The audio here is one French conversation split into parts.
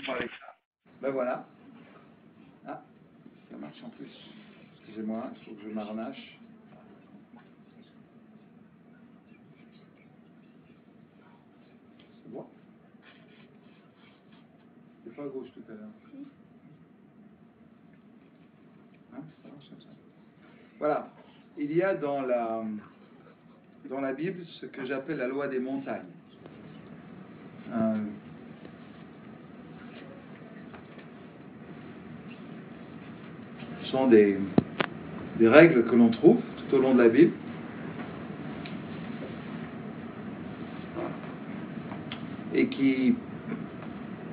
pas avec ça. Ben voilà. Ah, ça marche en plus. Excusez-moi, il faut que je m'arnache. C'est bon? C'est pas à gauche tout à l'heure. Hein, ça marche comme ça. Voilà. Il y a dans la Bible ce que j'appelle la loi des montagnes. Ce sont des règles que l'on trouve tout au long de la Bible. Et qui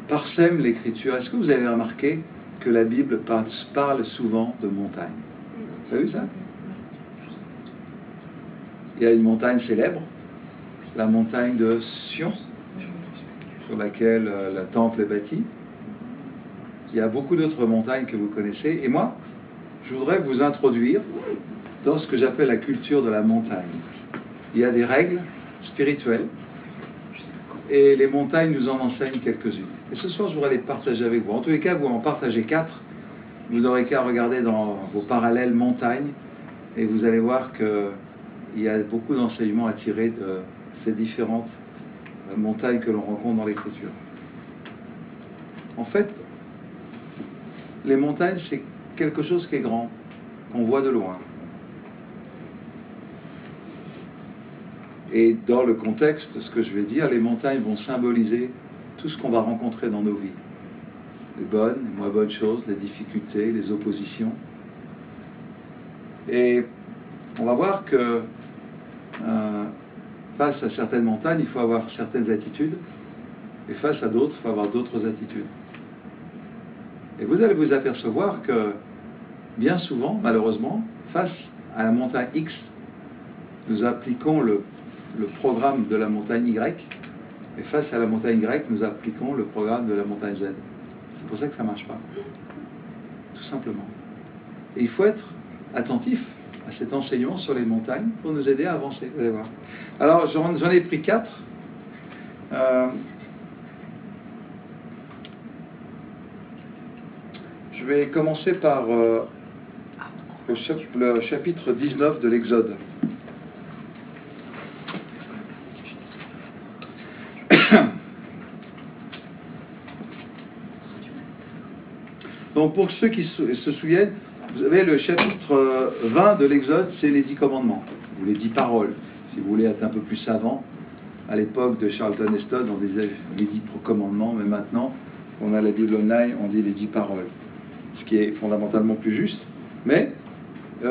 parsèment l'écriture. Est-ce que vous avez remarqué que la Bible parle souvent de montagnes? Vous avez vu ça? Il y a une montagne célèbre, la montagne de Sion, sur laquelle le temple est bâti. Il y a beaucoup d'autres montagnes que vous connaissez. Et moi, je voudrais vous introduire dans ce que j'appelle la culture de la montagne. Il y a des règles spirituelles, et les montagnes nous en enseignent quelques-unes. Et ce soir, je voudrais les partager avec vous. En tous les cas, vous en partagez 4. Vous n'aurez qu'à regarder dans vos parallèles montagnes, et vous allez voir qu'il y a beaucoup d'enseignements à tirer de ces différentes montagnes que l'on rencontre dans l'Écriture. En fait, les montagnes, c'est quelque chose qui est grand, qu'on voit de loin. Et dans le contexte de ce que je vais dire, les montagnes vont symboliser tout ce qu'on va rencontrer dans nos vies. Les bonnes, les moins bonnes choses, les difficultés, les oppositions. Et on va voir que face à certaines montagnes, il faut avoir certaines attitudes, et face à d'autres, il faut avoir d'autres attitudes. Et vous allez vous apercevoir que, bien souvent, malheureusement, face à la montagne X, nous appliquons le programme de la montagne Y, et face à la montagne Y, nous appliquons le programme de la montagne Z. C'est pour ça que ça ne marche pas. Tout simplement. Et il faut être attentif à cet enseignement sur les montagnes pour nous aider à avancer, vous allez voir. Alors, j'en ai pris 4. Je vais commencer par le chapitre 19 de l'Exode. Donc pour ceux qui se souviennent, vous avez le chapitre 20 de l'Exode, c'est les 10 commandements, ou les 10 paroles, si vous voulez être un peu plus savant. À l'époque de Charlton Heston, on disait les 10 commandements, mais maintenant, on a la Bible online, on dit les 10 paroles, ce qui est fondamentalement plus juste. Mais, vous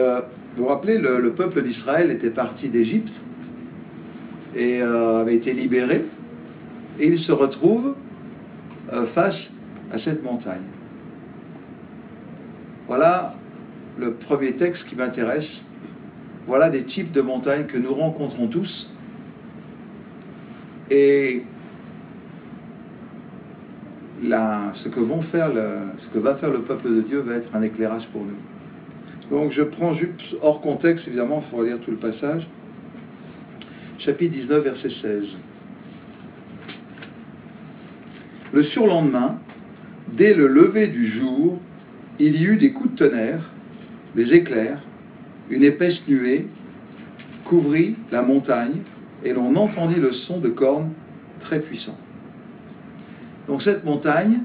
vous rappelez, le peuple d'Israël était parti d'Égypte et avait été libéré, et il se retrouve face à cette montagne. Voilà le premier texte qui m'intéresse. Voilà des types de montagnes que nous rencontrons tous. Et ce que va faire le peuple de Dieu va être un éclairage pour nous. Donc je prends juste hors contexte, évidemment, il faut relire tout le passage. Chapitre 19, verset 16. Le surlendemain, dès le lever du jour, il y eut des coups de tonnerre, des éclairs, une épaisse nuée couvrit la montagne, et l'on entendit le son de cornes très puissants. Donc cette montagne,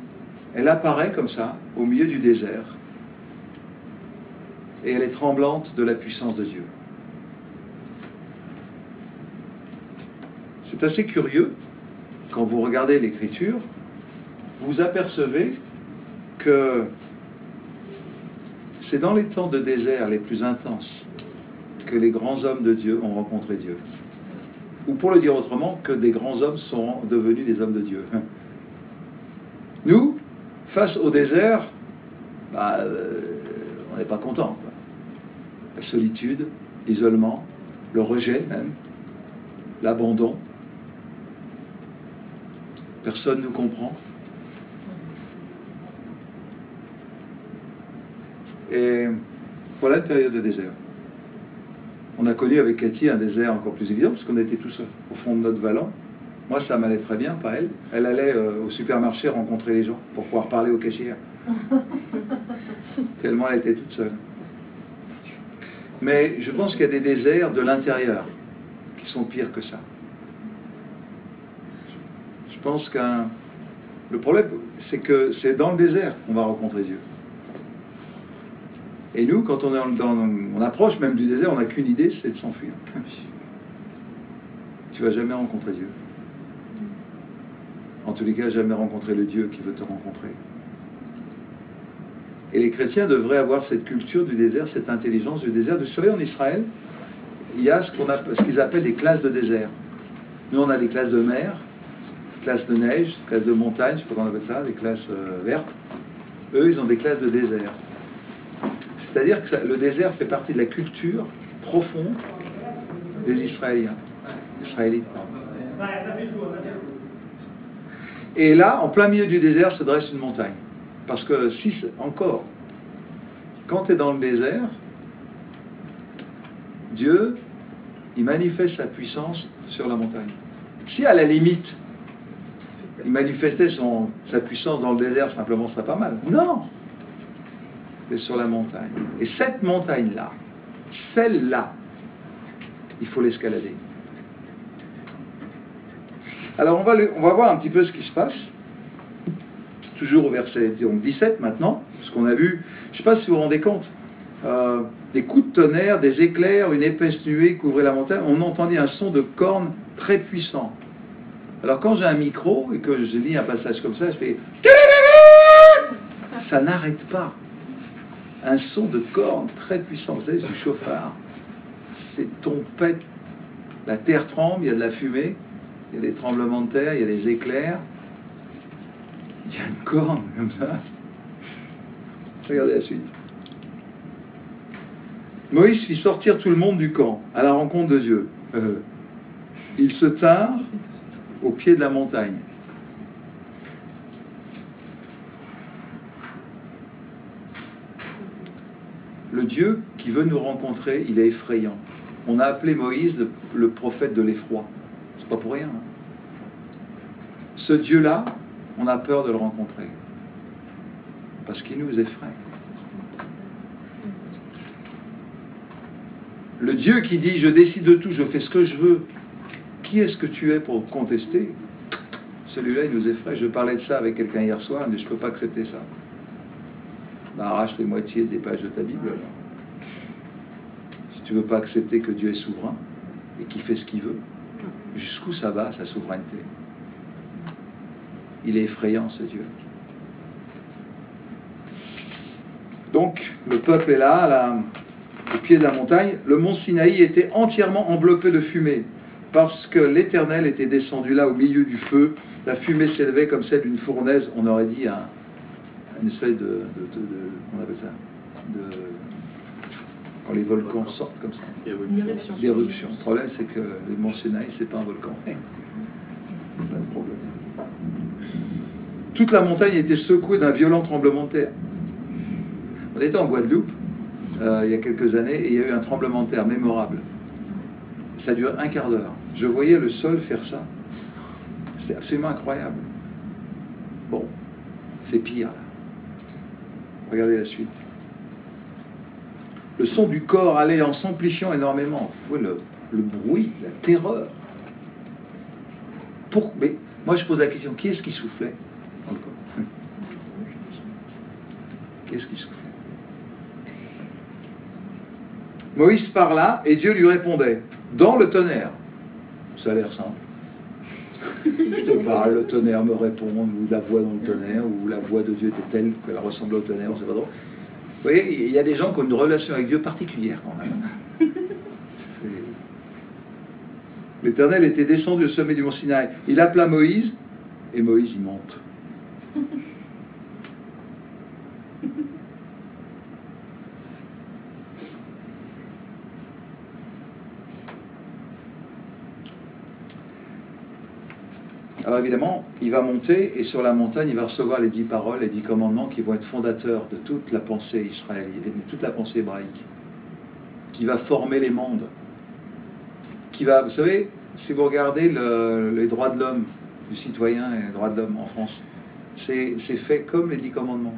elle apparaît comme ça, au milieu du désert, et elle est tremblante de la puissance de Dieu. C'est assez curieux, quand vous regardez l'Écriture, vous apercevez que c'est dans les temps de désert les plus intenses que les grands hommes de Dieu ont rencontré Dieu. Ou pour le dire autrement, que des grands hommes sont devenus des hommes de Dieu. Nous, face au désert, on n'est pas content. La solitude, l'isolement, le rejet même, l'abandon. Personne ne nous comprend. Et voilà une période de désert. On a connu avec Cathy un désert encore plus évident, parce qu'on était tous au fond de notre vallon. Moi, ça m'allait très bien, pas elle. Elle allait au supermarché rencontrer les gens pour pouvoir parler aux caissières. Tellement elle était toute seule. Mais je pense qu'il y a des déserts de l'intérieur qui sont pires que ça. Je pense le problème, c'est que c'est dans le désert qu'on va rencontrer Dieu. Et nous, quand on approche même du désert, on n'a qu'une idée, c'est de s'enfuir. Tu vas jamais rencontrer Dieu. En tous les cas, jamais rencontrer le Dieu qui veut te rencontrer. Et les chrétiens devraient avoir cette culture du désert, cette intelligence du désert. Vous savez, en Israël, il y a ce qu'ils appellent des classes de désert. Nous, on a des classes de mer, classes de neige, classes de montagne, je sais pas comment on appelle ça, des classes vertes. Eux, ils ont des classes de désert. C'est-à-dire que le désert fait partie de la culture profonde des Israéliens. Israélites. Et là, en plein milieu du désert, se dresse une montagne. Parce que encore, quand tu es dans le désert, Dieu, il manifeste sa puissance sur la montagne. Si à la limite, il manifestait sa puissance dans le désert, simplement, ce serait pas mal. Non! C'est sur la montagne. Et cette montagne-là, celle-là, il faut l'escalader. Alors on va voir un petit peu ce qui se passe. Toujours au verset 17 maintenant, parce qu'on a vu, je ne sais pas si vous vous rendez compte, des coups de tonnerre, des éclairs, une épaisse nuée couvrait la montagne. On entendit un son de corne très puissant. Alors quand j'ai un micro et que je lis un passage comme ça, je fais... Ça n'arrête pas. Un son de corne très puissant. Vous savez, c'est du chauffard. C'est trompette. La terre tremble, il y a de la fumée, il y a des tremblements de terre, il y a des éclairs. Il y a une corne comme ça. Regardez la suite. Moïse fit sortir tout le monde du camp à la rencontre de Dieu. Ils se tinrent au pied de la montagne. Le Dieu qui veut nous rencontrer, il est effrayant. On a appelé Moïse le prophète de l'effroi. C'est pas pour rien. Hein. Ce Dieu-là, on a peur de le rencontrer. Parce qu'il nous effraie. Le Dieu qui dit, je décide de tout, je fais ce que je veux. Qui est-ce que tu es pour contester? Celui-là, il nous effraie. Je parlais de ça avec quelqu'un hier soir, mais je ne peux pas accepter ça. Ben, arrache les moitiés des pages de ta Bible, alors. Si tu ne veux pas accepter que Dieu est souverain et qu'il fait ce qu'il veut, jusqu'où ça va, sa souveraineté? Il est effrayant, ce Dieu. Donc, le peuple est là, au pied de la montagne. Le mont Sinaï était entièrement enveloppé de fumée, parce que l'Éternel était descendu là au milieu du feu. La fumée s'élevait comme celle d'une fournaise, on aurait dit une espèce on appelle ça, quand les volcans sortent comme ça. L'éruption. Le problème, c'est que le mont Sinaï, c'est pas un volcan. C'est pas le problème. Toute la montagne était secouée d'un violent tremblement de terre. On était en Guadeloupe il y a quelques années et il y a eu un tremblement de terre mémorable. Ça a duré un quart d'heure. Je voyais le sol faire ça. C'était absolument incroyable. Bon, c'est pire là. Regardez la suite. Le son du corps allait en s'amplifiant énormément. Vous voyez le bruit, la terreur. Mais moi je pose la question, qui est-ce qui soufflait dans le corps? Qu'est-ce qui soufflait? Moïse parla et Dieu lui répondait dans le tonnerre. Ça a l'air simple. Je te parle, le tonnerre me répond, ou la voix dans le tonnerre, ou la voix de Dieu était telle qu'elle ressemblait au tonnerre, on ne sait pas trop. Vous voyez, il y a des gens qui ont une relation avec Dieu particulière quand même. L'Éternel était descendu au sommet du mont Sinaï. Il appela Moïse, et Moïse y monte. Alors évidemment, il va monter et sur la montagne, il va recevoir les 10 paroles, les 10 commandements qui vont être fondateurs de toute la pensée israélienne, de toute la pensée hébraïque, qui va former les mondes, qui va, vous savez, si vous regardez les droits de l'homme, du citoyen et les droits de l'homme en France, c'est fait comme les 10 commandements.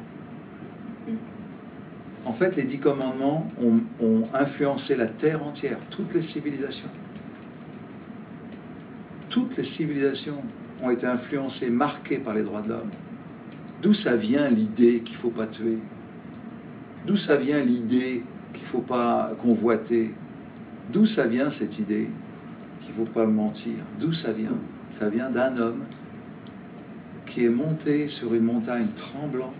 En fait, les 10 commandements ont influencé la terre entière, toutes les civilisations. Toutes les civilisations ont été influencées, marquées par les droits de l'homme. D'où ça vient l'idée qu'il ne faut pas tuer? D'où ça vient l'idée qu'il ne faut pas convoiter? D'où ça vient cette idée qu'il ne faut pas mentir? D'où ça vient? Ça vient d'un homme qui est monté sur une montagne tremblant.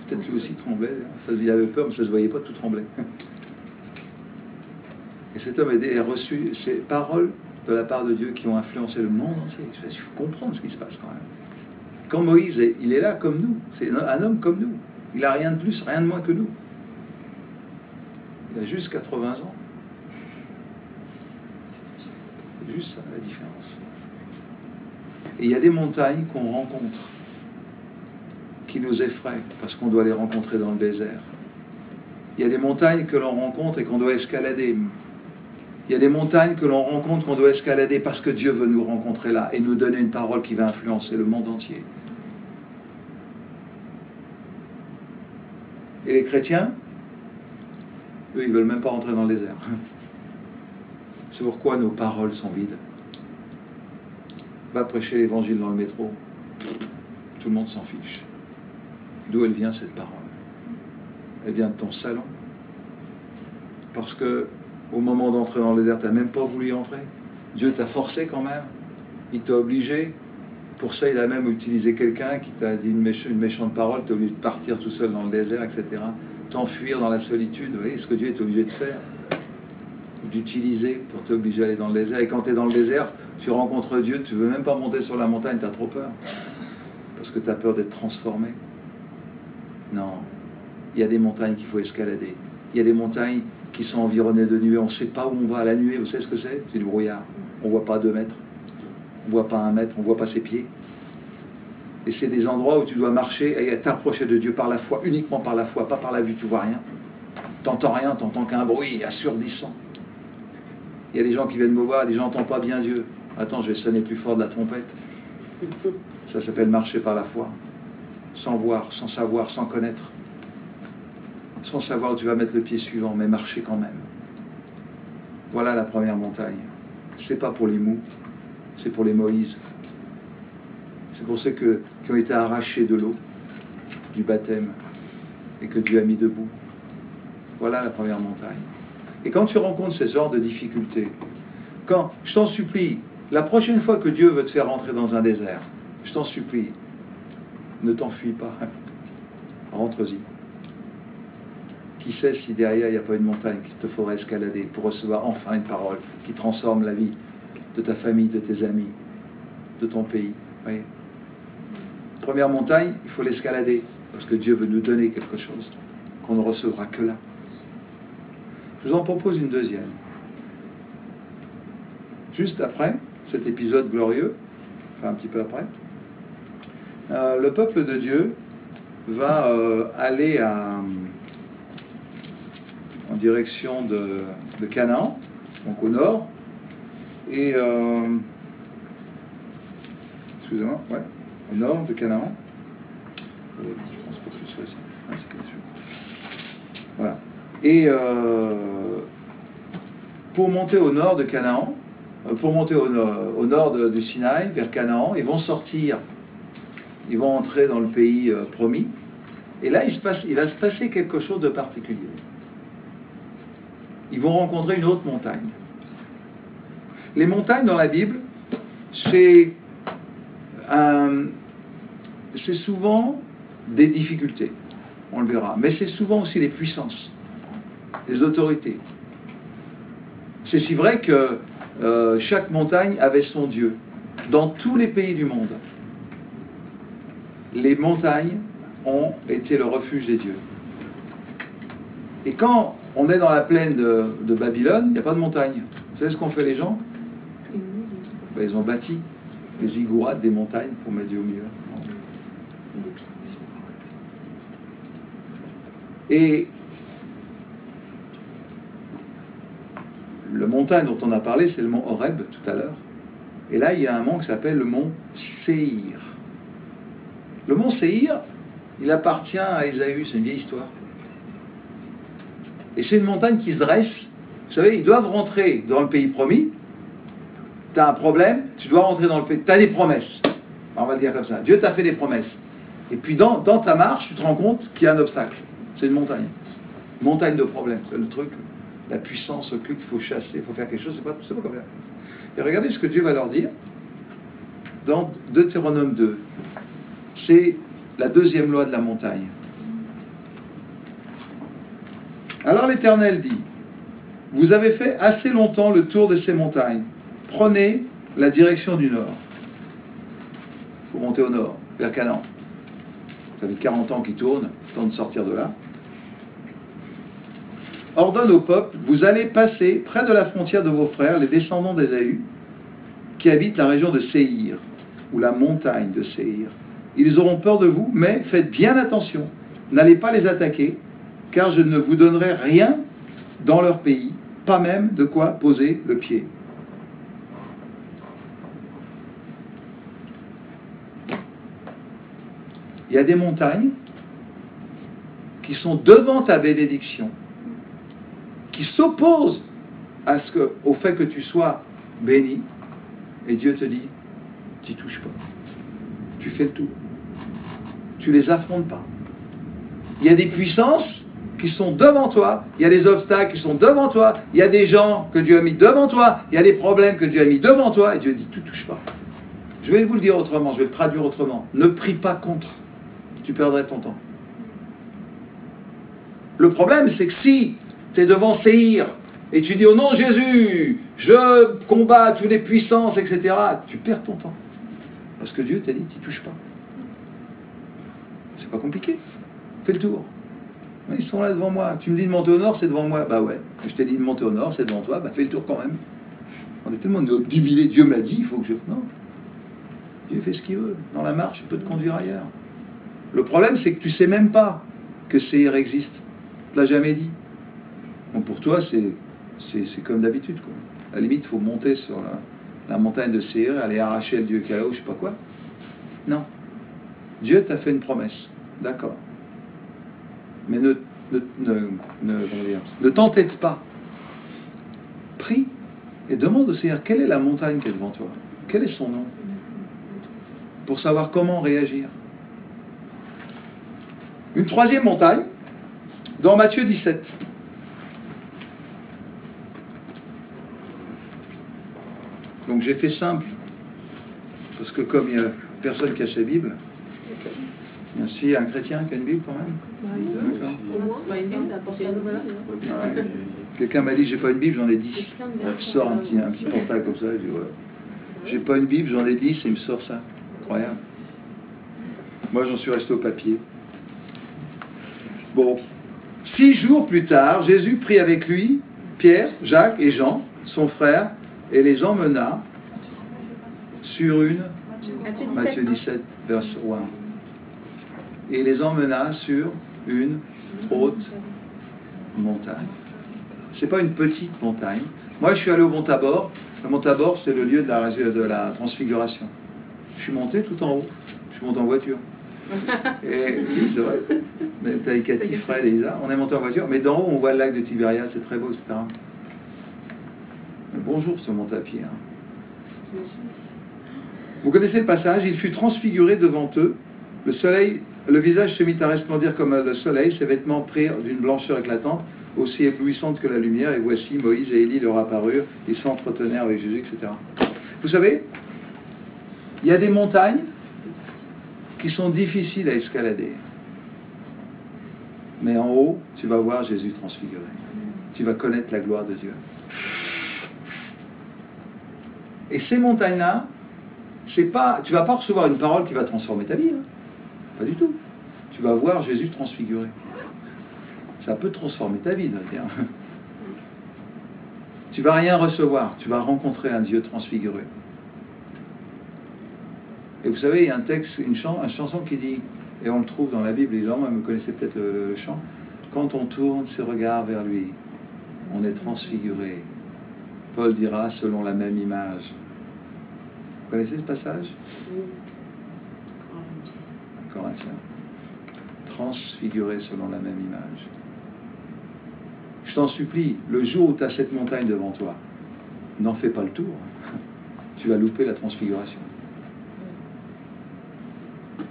Peut-être lui aussi tremblait, il avait peur, mais ça ne se voyait pas, tout tremblait. Et cet homme a reçu ces paroles de la part de Dieu qui ont influencé le monde entier. Il faut comprendre ce qui se passe quand même. Quand Moïse, il est là comme nous, c'est un homme comme nous. Il n'a rien de plus, rien de moins que nous. Il a juste 80 ans. C'est juste ça, la différence. Et il y a des montagnes qu'on rencontre, qui nous effraient, parce qu'on doit les rencontrer dans le désert. Il y a des montagnes que l'on rencontre et qu'on doit escalader. Il y a des montagnes que l'on rencontre qu'on doit escalader parce que Dieu veut nous rencontrer là et nous donner une parole qui va influencer le monde entier. Et les chrétiens, eux, ils ne veulent même pas rentrer dans le désert. C'est pourquoi nos paroles sont vides. Va prêcher l'évangile dans le métro. Tout le monde s'en fiche. D'où elle vient cette parole? Elle vient de ton salon. Parce que au moment d'entrer dans le désert, tu n'as même pas voulu y entrer. Dieu t'a forcé quand même. Il t'a obligé. Pour ça, il a même utilisé quelqu'un qui t'a dit une méchante parole, tu es obligé de partir tout seul dans le désert, etc. T'enfuir dans la solitude. Vous voyez ce que Dieu est obligé de faire? D'utiliser pour t'obliger à aller dans le désert. Et quand tu es dans le désert, tu rencontres Dieu, tu ne veux même pas monter sur la montagne, tu as trop peur. Parce que tu as peur d'être transformé. Non. Il y a des montagnes qu'il faut escalader. Il y a des montagnes qui sont environnées de nuées. On ne sait pas où on va. La nuée, vous savez ce que c'est? C'est du brouillard. On ne voit pas 2 mètres. On ne voit pas 1 mètre. On ne voit pas ses pieds. Et c'est des endroits où tu dois marcher et t'approcher de Dieu par la foi, uniquement par la foi, pas par la vue, tu vois rien. T'entends rien, t'entends qu'un bruit assourdissant. Il y a des gens qui viennent me voir, ils disent j'entends pas bien Dieu. Attends, je vais sonner plus fort de la trompette. Ça s'appelle marcher par la foi. Sans voir, sans savoir, sans connaître. Sans savoir où tu vas mettre le pied suivant, mais marcher quand même. Voilà la première montagne. C'est pas pour les mous, c'est pour les Moïse. C'est pour ceux qui ont été arrachés de l'eau, du baptême, et que Dieu a mis debout. Voilà la première montagne. Et quand tu rencontres ce genre de difficultés, quand, je t'en supplie, la prochaine fois que Dieu veut te faire rentrer dans un désert, je t'en supplie, ne t'enfuis pas, rentre-y. Qui sait si derrière il n'y a pas une montagne qu'il te faudrait escalader pour recevoir enfin une parole qui transforme la vie de ta famille, de tes amis, de ton pays. Voyez. Première montagne, il faut l'escalader parce que Dieu veut nous donner quelque chose qu'on ne recevra que là. Je vous en propose une deuxième. Juste après cet épisode glorieux, enfin un petit peu après, le peuple de Dieu va aller en direction de Canaan, donc au nord, et excusez-moi, ouais, au nord de Canaan. Je pense pas que ce soit ça. Ah, c'est bien sûr. Voilà. Et pour monter au nord de Canaan, pour monter au nord du Sinaï, vers Canaan, ils vont sortir, ils vont entrer dans le pays promis, et là il va se passer quelque chose de particulier. Ils vont rencontrer une autre montagne. Les montagnes dans la Bible, c'est souvent des difficultés, on le verra, mais c'est souvent aussi des puissances, des autorités. C'est si vrai que chaque montagne avait son Dieu. Dans tous les pays du monde, les montagnes ont été le refuge des dieux. Et quand on est dans la plaine de Babylone, il n'y a pas de montagne. Vous savez ce qu'ont fait les gens? Ben, ils ont bâti des ziggourats, des montagnes pour mettre Dieu au milieu. Et montagne dont on a parlé, c'est le mont Horeb tout à l'heure. Et là, il y a un mont qui s'appelle le mont Séhir. Le mont Séhir, il appartient à Ésaü, c'est une vieille histoire. Et c'est une montagne qui se dresse. Vous savez, ils doivent rentrer dans le pays promis. Tu as un problème, tu dois rentrer dans le pays. Tu as des promesses. On va le dire comme ça. Dieu t'a fait des promesses. Et puis dans ta marche, tu te rends compte qu'il y a un obstacle. C'est une montagne. Montagne de problèmes. C'est le truc. La puissance occulte, il faut chasser, il faut faire quelque chose. C'est pas comme ça. Et regardez ce que Dieu va leur dire dans Deutéronome 2. C'est la deuxième loi de la montagne. Alors l'Éternel dit, vous avez fait assez longtemps le tour de ces montagnes. Prenez la direction du nord. Il faut monter au nord, vers Canaan. Ça fait 40 ans qu'ils tournent, temps de sortir de là. Ordonne au peuple, vous allez passer près de la frontière de vos frères, les descendants d'Ésaü, qui habitent la région de Séhir, ou la montagne de Séhir. Ils auront peur de vous, mais faites bien attention. N'allez pas les attaquer, car je ne vous donnerai rien dans leur pays, pas même de quoi poser le pied. Il y a des montagnes qui sont devant ta bénédiction, qui s'opposent au fait que tu sois béni, et Dieu te dit, tu n'y touches pas. Tu fais le tour. Tu les affrontes pas. Il y a des puissances qui sont devant toi, il y a des obstacles qui sont devant toi, il y a des gens que Dieu a mis devant toi, il y a des problèmes que Dieu a mis devant toi, et Dieu dit, tu ne touches pas. Je vais vous le dire autrement, je vais le traduire autrement. Ne prie pas contre. Tu perdrais ton temps. Le problème, c'est que si tu es devant Séhir, et tu dis au nom de Jésus, je combats toutes les puissances, etc., tu perds ton temps. Parce que Dieu t'a dit, tu n'y touches pas. C'est pas compliqué. Fais le tour. Ils sont là devant moi. Tu me dis de monter au nord, c'est devant moi. Bah ouais. Je t'ai dit de monter au nord, c'est devant toi. Bah fais le tour quand même. On est tellement obnubilé. Dieu me l'a dit, il faut que je... Non. Dieu fait ce qu'il veut. Dans la marche, il peut te conduire ailleurs. Le problème, c'est que tu sais même pas que Séhir existe. Tu ne l'as jamais dit. Bon, pour toi, c'est comme d'habitude, quoi. À la limite, il faut monter sur la montagne de Séhir, aller arracher le dieu chaos, je sais pas quoi. Non. Dieu t'a fait une promesse. D'accord. Mais ne t'entête pas. Prie et demande au Seigneur quelle est la montagne qui est devant toi. Quel est son nom? Pour savoir comment réagir. Une troisième montagne, dans Matthieu 17. Donc j'ai fait simple, parce que comme il n'y a personne qui a sa Bible, il y a un chrétien qui a une Bible quand même. Quelqu'un m'a dit j'ai pas une Bible, j'en ai 10. Il sort un petit portable comme ça, je dis ouais. J'ai pas une Bible, j'en ai 10 et il me sort ça. Incroyable. Moi j'en suis resté au papier. Bon, 6 jours plus tard, Jésus prit avec lui Pierre, Jacques et Jean, son frère, et les emmena sur une, Matthieu 17, verset 1, et les emmena sur une haute montagne. C'est pas une petite montagne. Moi, je suis allé au Mont Tabor. Le Mont Tabor, c'est le lieu de la transfiguration. Je suis monté tout en haut. Je suis monté en voiture. Et oui, c'est vrai. Mais t'as avec Cathy, Fred et Isa, on est monté en voiture, mais d'en haut, on voit le lac de Tibériade, c'est très beau, etc. Mais bonjour, ce monte à pied. Hein. Vous connaissez le passage, il fut transfiguré devant eux, le soleil, le visage se mit à resplendir comme le soleil, ses vêtements prirent d'une blancheur éclatante, aussi éblouissante que la lumière, et voici Moïse et Élie leur apparurent, ils s'entretenaient avec Jésus, etc. Vous savez, il y a des montagnes qui sont difficiles à escalader. Mais en haut, tu vas voir Jésus transfiguré. Tu vas connaître la gloire de Dieu. Et ces montagnes-là, tu ne vas pas recevoir une parole qui va transformer ta vie. Hein. Pas du tout. Tu vas voir Jésus transfiguré. Ça peut transformer ta vie, d'ailleurs. Tu ne vas rien recevoir. Tu vas rencontrer un Dieu transfiguré. Et vous savez, il y a un texte, une chanson qui dit, et on le trouve dans la Bible, les gens, vous connaissez peut-être le chant, quand on tourne ses regards vers lui, on est transfiguré Paul dira selon la même image. Vous connaissez ce passage? Corinthiens. Transfiguré selon la même image. Je t'en supplie, le jour où tu as cette montagne devant toi, n'en fais pas le tour. Tu vas louper la transfiguration.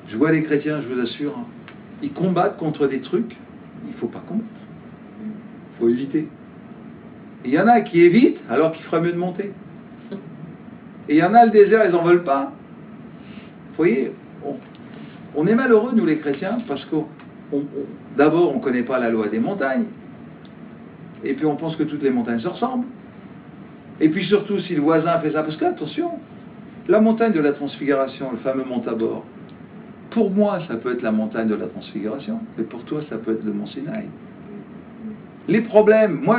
Je vois les chrétiens, je vous assure, ils combattent contre des trucs, il ne faut pas combattre. Il faut éviter. Et il y en a qui évitent alors qu'il ferait mieux de monter. Et il y en a le désert, ils n'en veulent pas. Vous voyez, on est malheureux, nous les chrétiens, parce que d'abord, on ne connaît pas la loi des montagnes. Et puis on pense que toutes les montagnes se ressemblent. Et puis surtout, si le voisin fait ça, parce que attention, la montagne de la transfiguration, le fameux mont Tabor, pour moi, ça peut être la montagne de la transfiguration, mais pour toi, ça peut être le mont Sinaï. Les problèmes, moi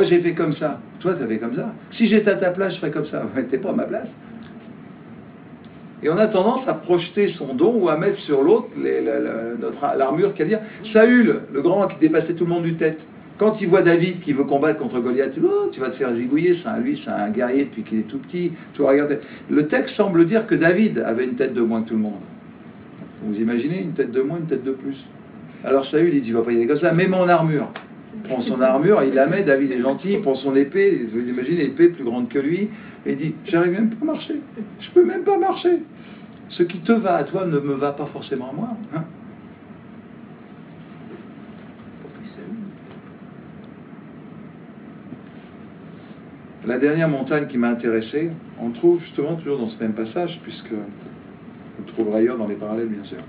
j'ai fait comme ça, toi tu as fait comme ça. Si j'étais à ta place, je ferais comme ça. Mais t'es pas à ma place. Et on a tendance à projeter son don ou à mettre sur l'autre l'armure qui a dire Saül, le grand qui dépassait tout le monde du tête. Quand il voit David qui veut combattre contre Goliath, il dit, oh, tu vas te faire zigouiller, lui c'est un guerrier depuis qu'il est tout petit. Tu vas regarder. Le texte semble dire que David avait une tête de moins que tout le monde. Vous imaginez, une tête de moins, une tête de plus. Alors Saül, il dit, tu vas pas y aller comme ça, mets mon armure. Il prend son armure, il la met, David est gentil, il prend son épée, vous imaginez, l'épée plus grande que lui, et il dit, j'arrive même pas à marcher, je peux même pas marcher. Ce qui te va à toi ne me va pas forcément à moi. Hein. La dernière montagne qui m'a intéressé, on trouve justement toujours dans ce même passage, puisque on le trouvera ailleurs dans les parallèles, bien sûr.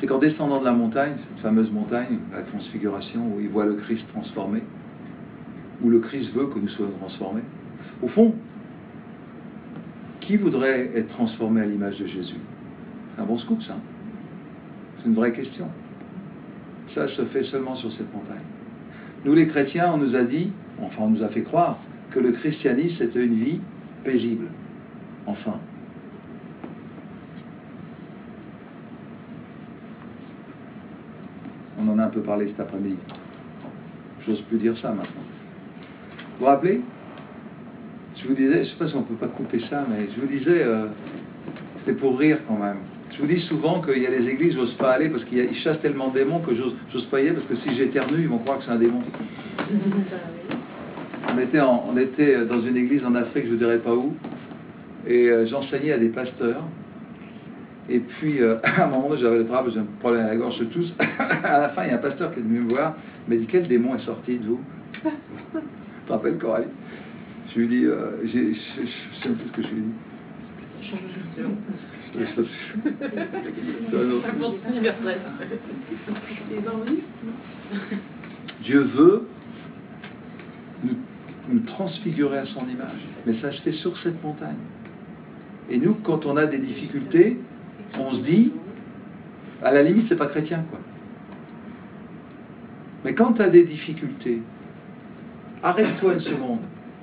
C'est qu'en descendant de la montagne, cette fameuse montagne, la transfiguration, où il voit le Christ transformé, où le Christ veut que nous soyons transformés. Au fond, qui voudrait être transformé à l'image de Jésus? C'est un bon scoop, ça. C'est une vraie question. Ça se fait seulement sur cette montagne. Nous, les chrétiens, on nous a dit, enfin, on nous a fait croire que le christianisme, c'était une vie paisible. Enfin. On en a un peu parlé cet après-midi. J'ose plus dire ça maintenant. Vous vous rappelez? Je vous disais, je ne sais pas si on ne peut pas couper ça, mais je vous disais, c'était pour rire quand même. Je vous dis souvent qu'il y a des églises, j'ose pas aller parce qu'ils chassent tellement de démons que j'ose pas y aller parce que si j'éternue, ils vont croire que c'est un démon. On était dans une église en Afrique, je ne dirais pas où, et j'enseignais à des pasteurs. Et puis, à un moment, j'avais le problème, j'ai un problème à la gorge, je tousse. À la fin, il y a un pasteur qui est venu me voir, il m'a dit, quel démon est sorti de vous? Tu te rappelles, Coralie? Je lui ai dit, je sais plus ce que je lui ai dit. Dieu veut nous transfigurer à son image. Mais ça se fait sur cette montagne. Et nous, quand on a des difficultés, on se dit, à la limite, c'est pas chrétien, quoi. Mais quand tu as des difficultés, arrête-toi une seconde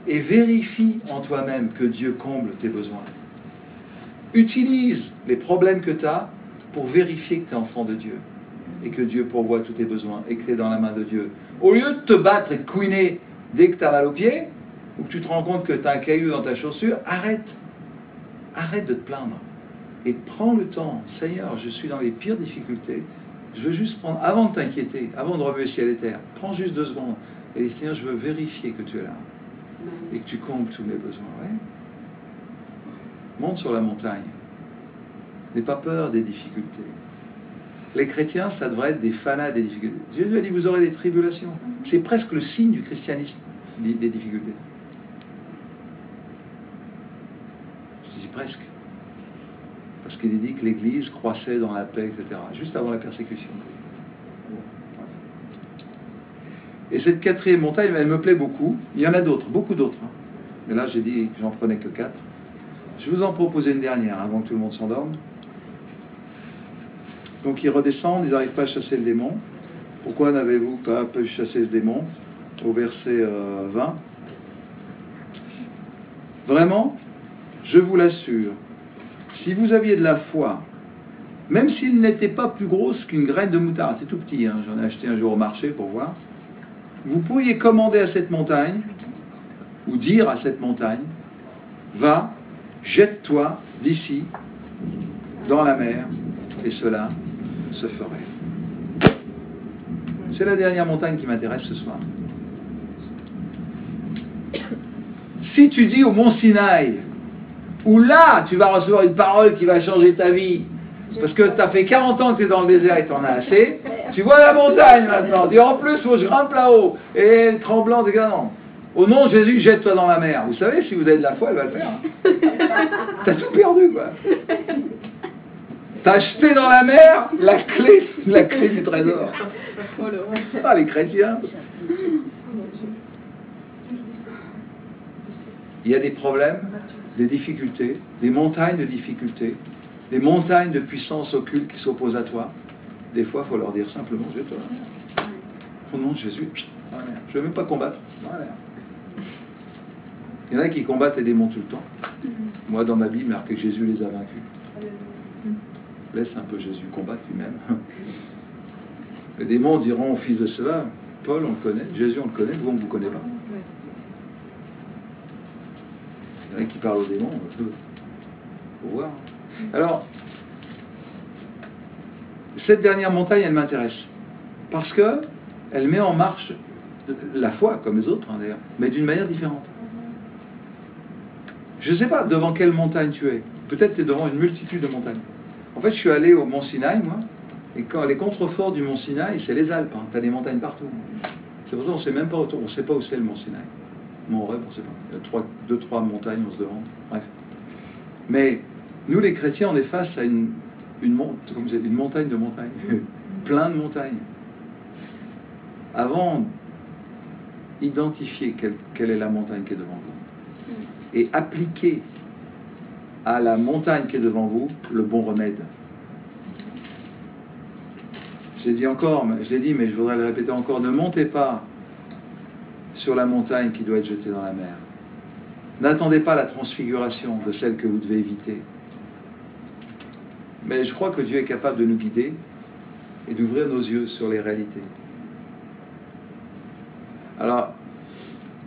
et vérifie en toi-même que Dieu comble tes besoins. Utilise les problèmes que tu as pour vérifier que tu es enfant de Dieu et que Dieu pourvoit tous tes besoins et que tu es dans la main de Dieu. Au lieu de te battre et de couiner dès que tu as mal aux pieds ou que tu te rends compte que tu as un caillou dans ta chaussure, arrête. Arrête de te plaindre et prends le temps. Seigneur, je suis dans les pires difficultés. Je veux juste prendre, avant de t'inquiéter, avant de remuer ciel et terre, prends juste 2 secondes et dis, Seigneur, je veux vérifier que tu es là et que tu combles tous mes besoins. Ouais. Monte sur la montagne. N'aie pas peur des difficultés. Les chrétiens, ça devrait être des fanats des difficultés. Jésus a dit, vous aurez des tribulations. C'est presque le signe du christianisme, des difficultés. Je dis presque. Parce qu'il est dit que l'Église croissait dans la paix, etc. Juste avant la persécution. Et cette 4e montagne, elle me plaît beaucoup. Il y en a d'autres, beaucoup d'autres. Hein. Mais là, j'ai dit que j'en prenais que 4. Je vous en propose une dernière, avant que tout le monde s'endorme. Donc ils redescendent, ils n'arrivent pas à chasser le démon. Pourquoi n'avez-vous pas pu chasser ce démon? Au verset 20. Vraiment, je vous l'assure, si vous aviez de la foi même s'il n'était pas plus grosse qu'une graine de moutarde, c'est tout petit, hein, j'en ai acheté un jour au marché pour voir, vous pourriez commander à cette montagne, ou dire à cette montagne, va, jette-toi d'ici, dans la mer, et cela se ferait. C'est la dernière montagne qui m'intéresse ce soir. Si tu dis au mont Sinaï, où là, tu vas recevoir une parole qui va changer ta vie, parce que tu as fait 40 ans que tu es dans le désert et tu en as assez, tu vois la montagne maintenant, tu dis en plus, faut que je grimpe là-haut, et tremblante, et non. Au nom de Jésus, jette-toi dans la mer. Vous savez, si vous avez de la foi, elle va le faire. T'as tout perdu, quoi. T'as jeté dans la mer la clé du trésor. Ah, les chrétiens. Il y a des problèmes, des difficultés, des montagnes de difficultés, des montagnes de puissance occulte qui s'opposent à toi. Des fois, il faut leur dire simplement, jette-toi dans la mer. Au nom de Jésus, dans la mer. Je ne vais même pas combattre, dans la mer. Il y en a qui combattent les démons tout le temps. Moi, dans ma Bible, il marque que Jésus les a vaincus. Laisse un peu Jésus combattre lui-même. Les démons diront au fils de cela, Paul, on le connaît, Jésus, on le connaît, vous, on ne vous connaît pas. Il y en a qui parlent aux démons, on peut voir. Alors, cette dernière montagne, elle m'intéresse. Parce que elle met en marche la foi, comme les autres, hein, d'ailleurs, mais d'une manière différente. Je ne sais pas devant quelle montagne tu es. Peut-être tu es devant une multitude de montagnes. En fait, je suis allé au mont Sinaï, moi, et quand les contreforts du mont Sinaï, c'est les Alpes. Hein. Tu as des montagnes partout. C'est pour ça qu'on ne sait même pas autour. On ne sait pas où c'est le mont Sinaï. Mont Horeb, on ne sait pas. Il y a 2-3 montagnes, on se demande. Bref. Mais nous, les chrétiens, on est face à une montagne de montagnes. Plein de montagnes. Avant, identifier quelle est la montagne qui est devant vous. Et appliquer à la montagne qui est devant vous le bon remède. Je l'ai dit, mais je voudrais le répéter encore, ne montez pas sur la montagne qui doit être jetée dans la mer. N'attendez pas la transfiguration de celle que vous devez éviter. Mais je crois que Dieu est capable de nous guider et d'ouvrir nos yeux sur les réalités. Alors,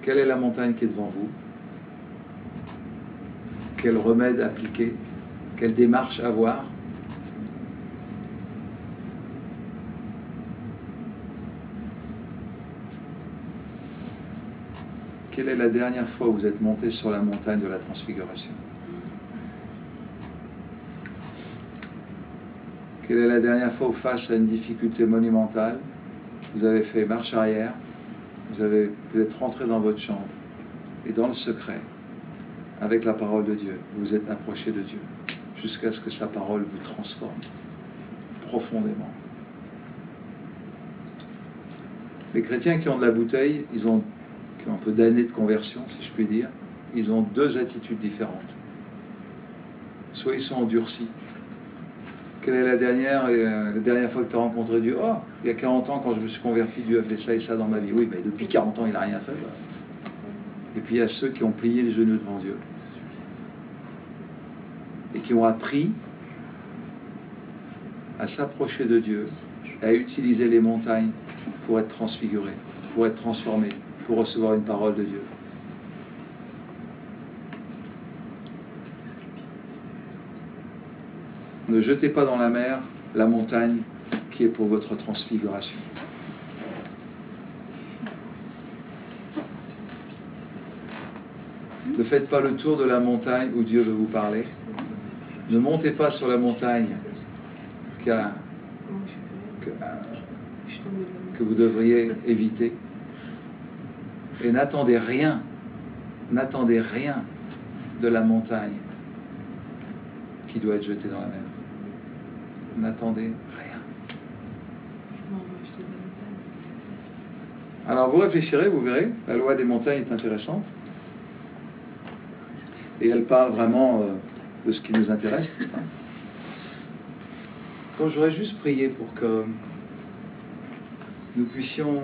quelle est la montagne qui est devant vous? Quel remède appliquer? Quelle démarche avoir? Quelle est la dernière fois où vous êtes monté sur la montagne de la transfiguration? Quelle est la dernière fois où, face à une difficulté monumentale, vous avez fait marche arrière, vous êtes rentré dans votre chambre et dans le secret, avec la parole de Dieu, vous êtes approché de Dieu, jusqu'à ce que sa parole vous transforme profondément. Les chrétiens qui ont de la bouteille, qui ont un peu d'années de conversion, si je puis dire, ils ont deux attitudes différentes. Soit ils sont endurcis. Quelle est la dernière fois que tu as rencontré Dieu? Oh, il y a 40 ans, quand je me suis converti, Dieu a fait ça et ça dans ma vie. Oui, mais depuis 40 ans, il n'a rien fait. Et puis il y a ceux qui ont plié les genoux devant Dieu et qui ont appris à s'approcher de Dieu, à utiliser les montagnes pour être transfigurés, pour être transformés, pour recevoir une parole de Dieu. Ne jetez pas dans la mer la montagne qui est pour votre transfiguration. Ne faites pas le tour de la montagne où Dieu veut vous parler. Ne montez pas sur la montagne que vous devriez éviter. Et n'attendez rien de la montagne qui doit être jetée dans la mer. N'attendez rien. Alors vous réfléchirez, vous verrez, la loi des montagnes est intéressante. Et elle parle vraiment de ce qui nous intéresse. Donc j'aurais juste prié pour que nous puissions